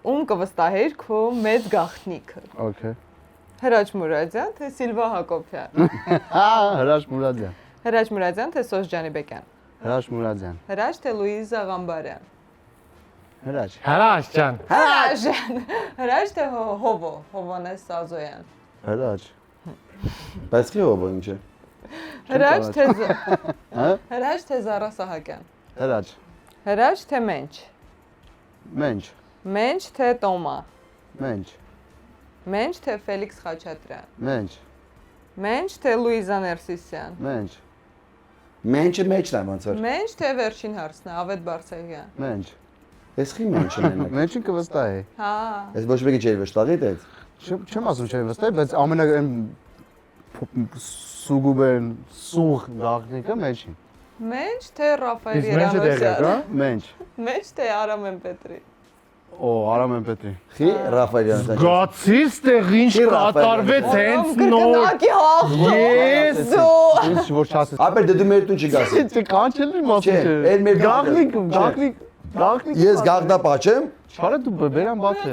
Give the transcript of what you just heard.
ում կվստահեիր քո մեծ գաղտնիքը։ Okay. Հրաչ Մուրադյան, թե Սիլվա Հակոբյան։ Հրաչ Մուրադյան։ Հրաչ Մուրադյան, թե Սոս Ջանիբեկյան։ Հրաչ Մուրադյան։ Հրաչ, թե Լուիզա Ղամբարյան։ Հրաչ։ Հրաշ ջան։ Հրաչ, թե Հովանես Սազոյան։ Հրաչ։ Բայց քիչ ով ինչ է։ Հրաչ, թե Հա։ Հրաչ, թե Զարա Սահակյան։ Հրաչ։ Հրաչ, թե Մենչ։ Մենչ։ Մենչ, թե Տոմա։ Մենչ։ Մենչ, թե Ֆելիքս Խաչատրյան։ Մենչ։ Մենչ, թե Լուիզա Ներսիսյան։ Մենչ։ Մենչը մեջն է ոնց որ։ Մենչ, թե վերջին հարցն է Ավետ Բարսեղյան։ Մենչ։ Ես խի մենչն եմ։ Մենչին կվստահի։ Հա։ Ես ոչ մեկի չէի վշտաղի դե։ Չեմ ասում չէ վստահ, բայց ամենա սուգուբեն սուղ գաղտնիքը մենչին։ Մենչ, թե Ռաֆայել Իսկ մենչը դեղը կա։ Երանոսյան։ Մենչ։ Մենչ, թե Արամեն Պետրի։ Օ, Արամեն Պետրի։ Խի Ռաֆայելյան։ Գացից տեղ ինչ կատարվեց հենց նոր։ Կրկնակի հաղթող։ Ես Դու։ Ինչ որ չասես։ Ապեր դե դու մեր տուն չգաս։ Չէ, կանչել եմ ասում Չէ, չէ։ էլ մեր Գաղտնիք։ Ես գաղտնա պաչեմ։ Չարը դու բերան բաց է։